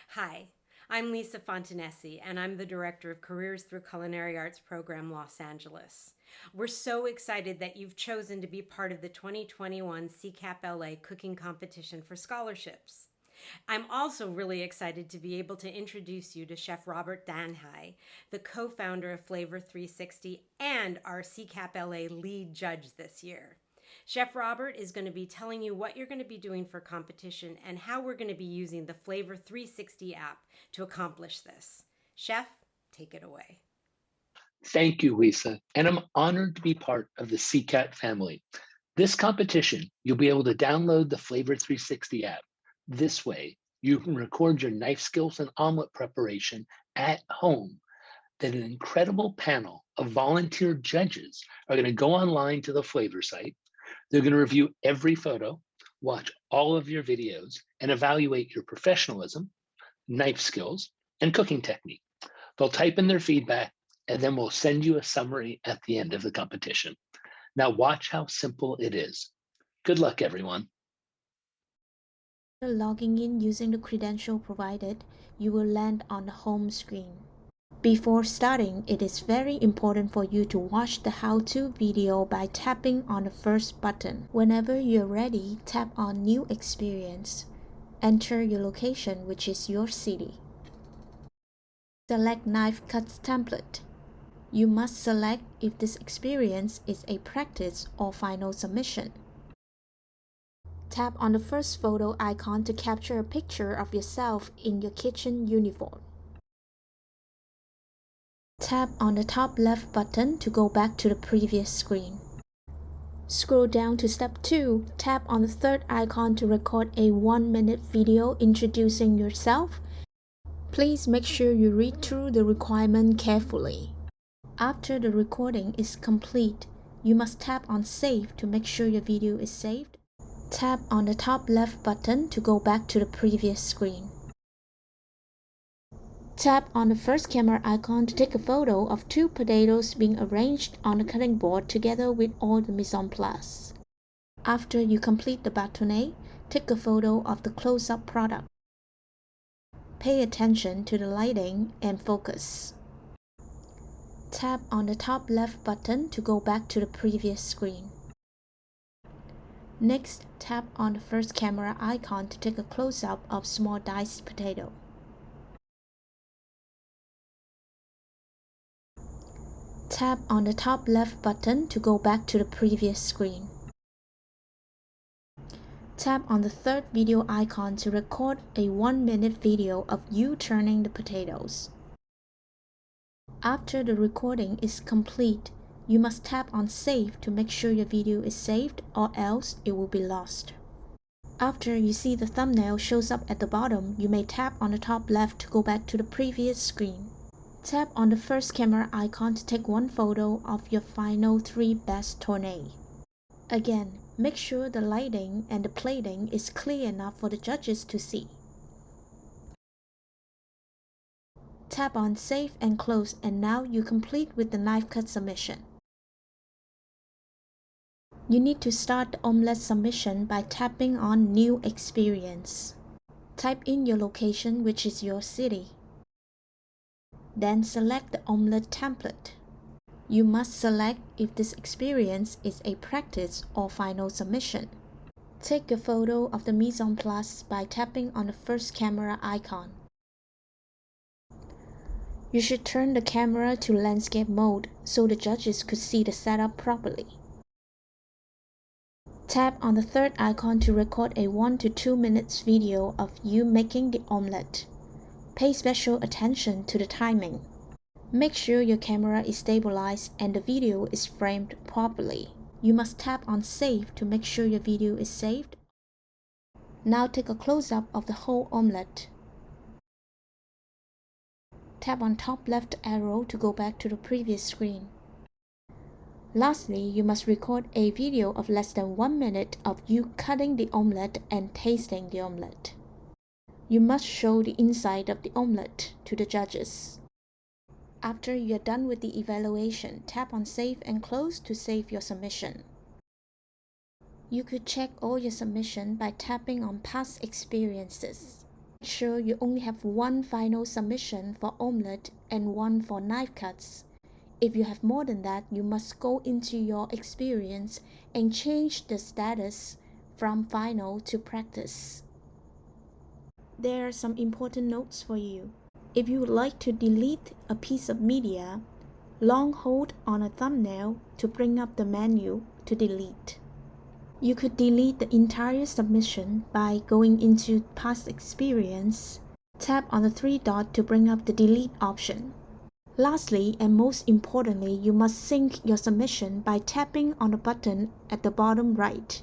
Hi, I'm Lisa Fontanesi, and I'm the Director of Careers Through Culinary Arts Program Los Angeles. We're so excited that you've chosen to be part of the 2021 CCAP LA Cooking Competition for Scholarships. I'm also really excited to be able to introduce you to Chef Robert Danhai, the co founder of Flavor360 and our CCAP LA lead judge this year. Chef Robert is going to be telling you what you're going to be doing for competition and how we're going to be using the Flavor 360 app to accomplish this. Chef, take it away. Thank you, Lisa, and I'm honored to be part of the CCAT family. This competition, you'll be able to download the Flavor 360 app. This way, you can record your knife skills and omelet preparation at home. Then an incredible panel of volunteer judges are going to go online to the Flavor site. They're going to review every photo, watch all of your videos, and evaluate your professionalism, knife skills, and cooking technique. They'll type in their feedback, and then we'll send you a summary at the end of the competition. Now watch how simple it is. Good luck, everyone. Logging in using the credential provided, you will land on the home screen. Before starting, it is very important for you to watch the how-to video by tapping on the first button. Whenever you're ready, tap on New Experience. Enter your location, which is your city. Select Knifecut template. You must select if this experience is a practice or final submission. Tap on the first photo icon to capture a picture of yourself in your kitchen uniform. Tap on the top left button to go back to the previous screen. Scroll down to step 2, tap on the third icon to record a 1-minute video introducing yourself. Please make sure you read through the requirement carefully. After the recording is complete, you must tap on Save to make sure your video is saved. Tap on the top left button to go back to the previous screen. Tap on the first camera icon to take a photo of 2 potatoes being arranged on the cutting board together with all the mise en place. After you complete the bâtonnet, take a photo of the close-up product. Pay attention to the lighting and focus. Tap on the top left button to go back to the previous screen. Next, tap on the first camera icon to take a close-up of small diced potato. Tap on the top left button to go back to the previous screen. Tap on the third video icon to record a 1-minute video of you turning the potatoes. After the recording is complete, you must tap on Save to make sure your video is saved, or else it will be lost. After you see the thumbnail shows up at the bottom, you may tap on the top left to go back to the previous screen. Tap on the first camera icon to take one photo of your final 3 best tournée. Again, make sure the lighting and the plating is clear enough for the judges to see. Tap on Save and Close, and now you complete with the knife cut submission. You need to start the omelette submission by tapping on New Experience. Type in your location, which is your city. Then select the omelette template. You must select if this experience is a practice or final submission. Take a photo of the mise en place by tapping on the first camera icon. You should turn the camera to landscape mode so the judges could see the setup properly. Tap on the third icon to record a 1 to 2 minutes video of you making the omelette. Pay special attention to the timing. Make sure your camera is stabilized and the video is framed properly. You must tap on Save to make sure your video is saved. Now take a close-up of the whole omelette. Tap on top left arrow to go back to the previous screen. Lastly, you must record a video of less than 1 minute of you cutting the omelette and tasting the omelette. You must show the inside of the omelette to the judges. After you're done with the evaluation, tap on Save and Close to save your submission. You could check all your submission by tapping on Past Experiences. Sure, you only have one final submission for Omelet and one for Knifecuts. If you have more than that, you must go into your experience and change the status from final to practice. There are some important notes for you. If you would like to delete a piece of media, long hold on a thumbnail to bring up the menu to delete. You could delete the entire submission by going into Past Experience, tap on the three dots to bring up the delete option. Lastly, and most importantly, you must sync your submission by tapping on the button at the bottom right.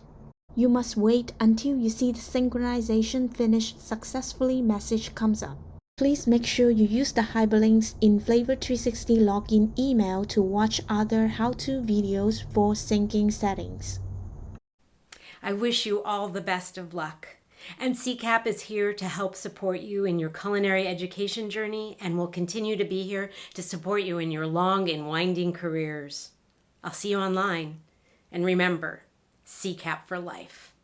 You must wait until you see the synchronization finished successfully message comes up. Please make sure you use the hyperlinks in Flavor360 login email to watch other how-to videos for syncing settings. I wish you all the best of luck. And CCAP is here to help support you in your culinary education journey and will continue to be here to support you in your long and winding careers. I'll see you online. And remember, CCAP for life.